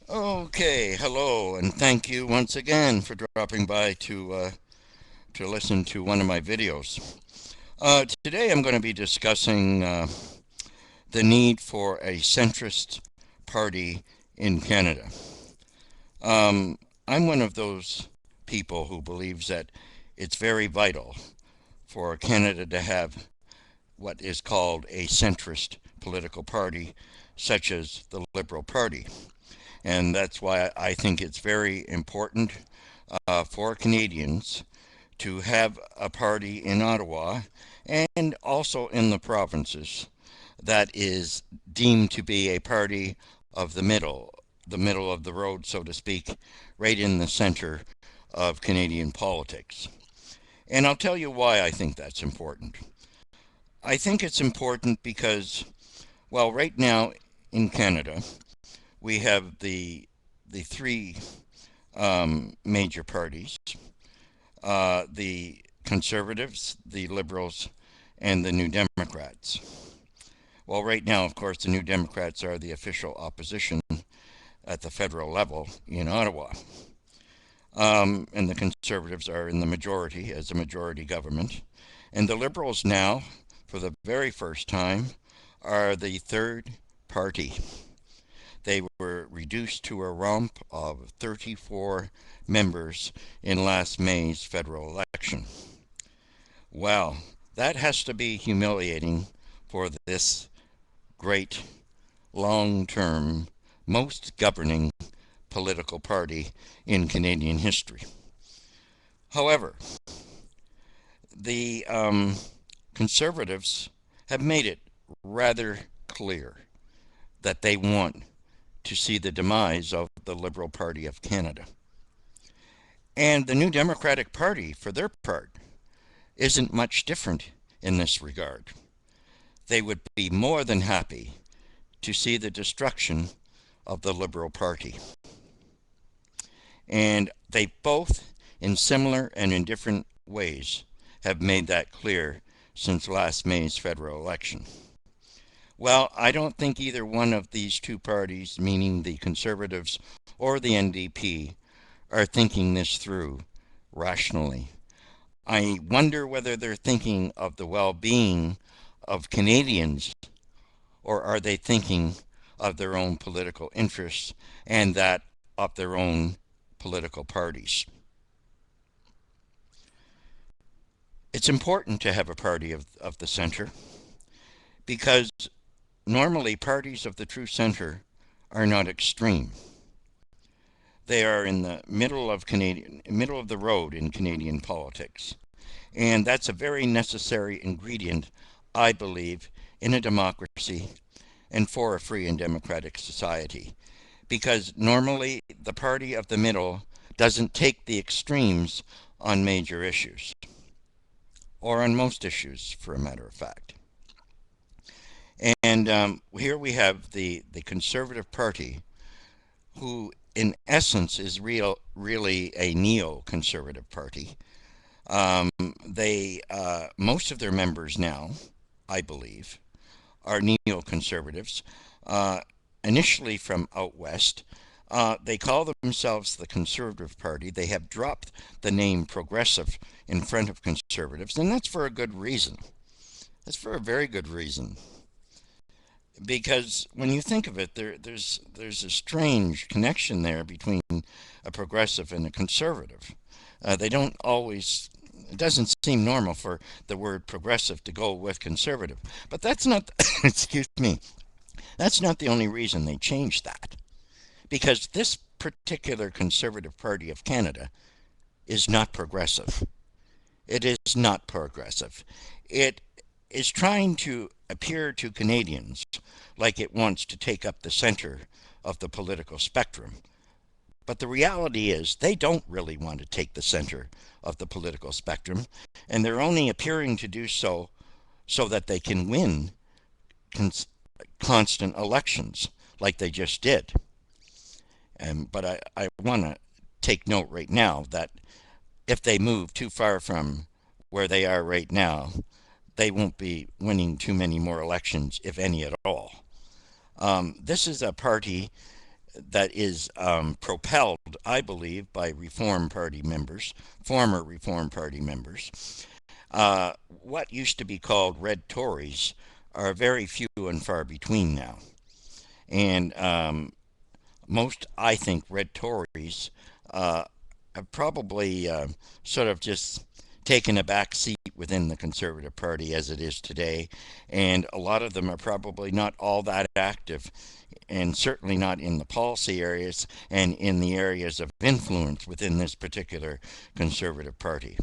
Okay, hello, and thank you once again for dropping by to listen to one of my videos. Today I'm going to be discussing the need for a centrist party in Canada. Um, I'm one of those people who believes that it's very vital for Canada to have what is called a centrist political party, such as the Liberal Party. And that's why I think it's very important for Canadians to have a party in Ottawa and also in the provinces that is deemed to be a party of the middle of the road, so to speak, right in the center of Canadian politics. And I'll tell you why I think that's important. I think it's important because, well, right now in Canada, we have the three major parties: the Conservatives, the Liberals, and the New Democrats. Well, right now, of course, the New Democrats are the official opposition at the federal level in Ottawa. And the Conservatives are in the majority as a majority government. And the Liberals now, for the very first time, are the third party. They were reduced to a rump of 34 members in last May's federal election. Well, that has to be humiliating for this great, long-term, most governing political party in Canadian history. However, the Conservatives have made it rather clear that they want to see the demise of the Liberal Party of Canada. And the New Democratic Party, for their part, isn't much different in this regard. They would be more than happy to see the destruction of the Liberal Party. And they both, in similar and in different ways, have made that clear since last May's federal election. Well, I don't think either one of these two parties, meaning the Conservatives or the NDP, are thinking this through rationally. I wonder whether they're thinking of the well-being of Canadians, or are they thinking of their own political interests and that of their own political parties. It's important to have a party of the center because normally parties of the true center are not extreme. They are in the middle of the road in Canadian politics. And that's a very necessary ingredient, I believe, in a democracy and for a free and democratic society. Because normally the party of the middle doesn't take the extremes on major issues, or on most issues, for a matter of fact. And here we have the Conservative Party, who in essence is really a neo-conservative party. Um, most of their members now, I believe, are neoconservatives, uh, initially from out west. They call themselves the Conservative Party. They have dropped the name progressive in front of conservatives, and that's for a good reason. That's for a very good reason. Because when you think of it, there's a strange connection there between a progressive and a conservative. They don't always. It doesn't seem normal for the word progressive to go with conservative. But that's not, excuse me, that's not the only reason they changed that. Because this particular Conservative Party of Canada is not progressive. It is not progressive. It is trying to appear to Canadians like it wants to take up the center of the political spectrum. But the reality is they don't really want to take the center of the political spectrum, and they're only appearing to do so so that they can win constant elections like they just did. But I want to take note right now that if they move too far from where they are right now, they won't be winning too many more elections, if any at all. This is a party that is propelled, I believe, by Reform Party members, former Reform Party members. What used to be called red Tories are very few and far between now. And most, I think, red Tories uh, have probably sort of just taken a back seat within the Conservative Party as it is today. And a lot of them are probably not all that active, and certainly not in the policy areas and in the areas of influence within this particular Conservative Party.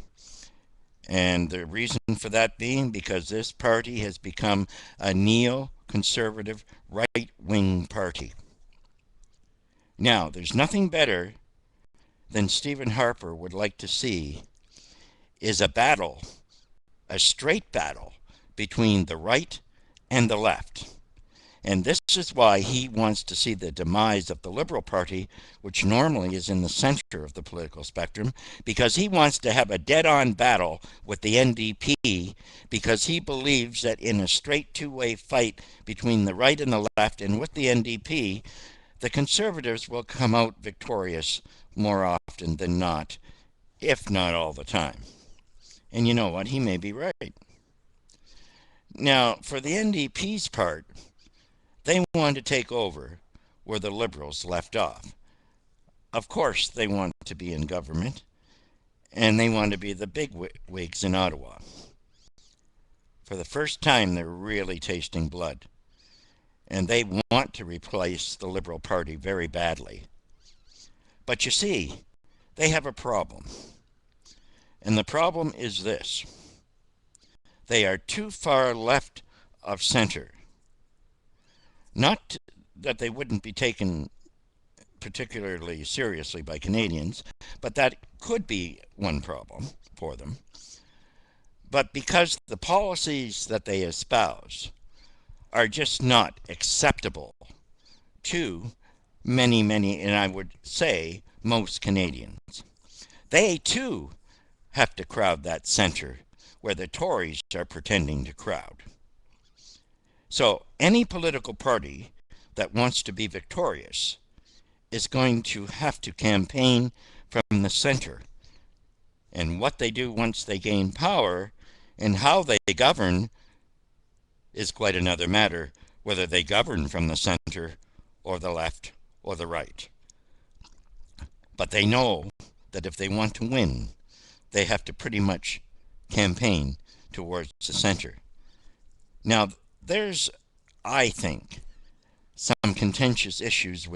And the reason for that being because this party has become a neo-conservative right-wing party. Now, there's nothing better than Stephen Harper would like to see is a battle, a straight battle between the right and the left. And this is why he wants to see the demise of the Liberal Party, which normally is in the center of the political spectrum, because he wants to have a dead-on battle with the NDP, because he believes that in a straight two-way fight between the right and the left and with the NDP, the Conservatives will come out victorious more often than not, if not all the time. And you know what? He may be right. Now, for the NDP's part, they want to take over where the Liberals left off. Of course, they want to be in government, and they want to be the big wigs in Ottawa. For the first time, they're really tasting blood, and they want to replace the Liberal Party very badly. But you see, they have a problem. And the problem is this. They are too far left of center. Not that they wouldn't be taken particularly seriously by Canadians, but that could be one problem for them. But because the policies that they espouse are just not acceptable to many, and I would say most Canadians, they too have to crowd that center where the Tories are pretending to crowd. So any political party that wants to be victorious is going to have to campaign from the center. And what they do once they gain power and how they govern is quite another matter, whether they govern from the center or the left or the right. But they know that if they want to win, they have to pretty much campaign towards the center. Now, there's, I think, some contentious issues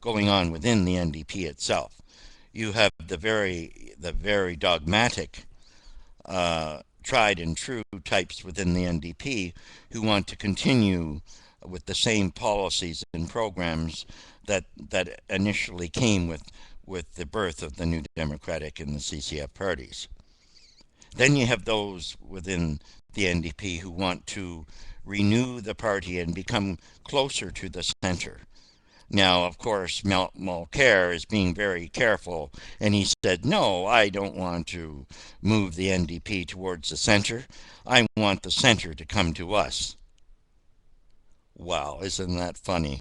going on within the NDP itself. You have the very dogmatic, tried and true types within the NDP who want to continue with the same policies and programs that initially came with the birth of the New Democratic and the CCF parties. Then you have those within the NDP who want to renew the party and become closer to the center. Now, of course, Mulcair is being very careful, and he said, no, I don't want to move the NDP towards the center. I want the center to come to us. Wow, isn't that funny?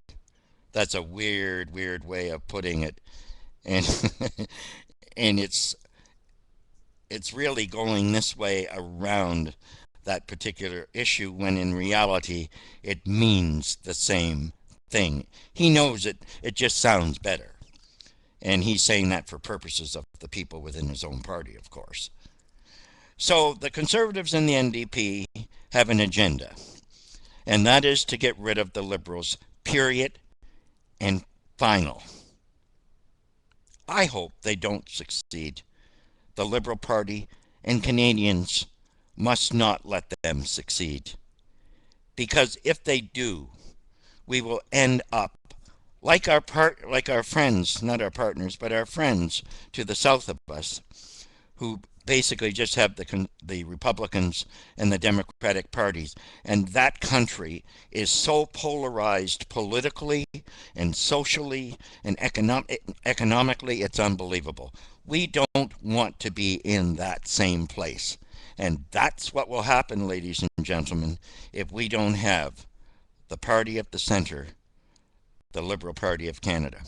That's a weird way of putting it. And and it's really going this way around that particular issue when in reality it means the same thing. He knows it just sounds better. And he's saying that for purposes of the people within his own party, of course. So the Conservatives and the NDP have an agenda, and that is to get rid of the Liberals, period, and final. I hope they don't succeed. The Liberal Party and Canadians must not let them succeed. Because if they do, we will end up like our friends, not our partners, but our friends to the south of us, who basically just have the Republicans and the Democratic parties. And that country is so polarized politically and socially and economically, it's unbelievable. We don't want to be in that same place. And that's what will happen, ladies and gentlemen, if we don't have the party at the center the Liberal Party of Canada.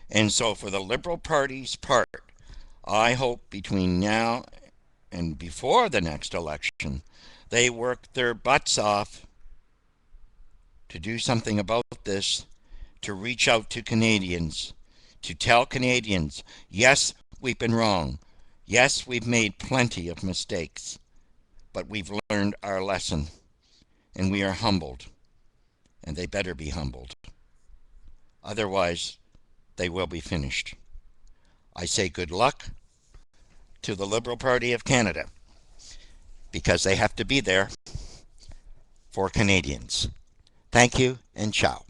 And so for the Liberal Party's part, I hope between now and before the next election, they work their butts off to do something about this, to reach out to Canadians, to tell Canadians, yes, we've been wrong. Yes, we've made plenty of mistakes, but we've learned our lesson, and we are humbled, and they better be humbled. Otherwise, they will be finished. I say good luck to the Liberal Party of Canada, because they have to be there for Canadians. Thank you, and ciao.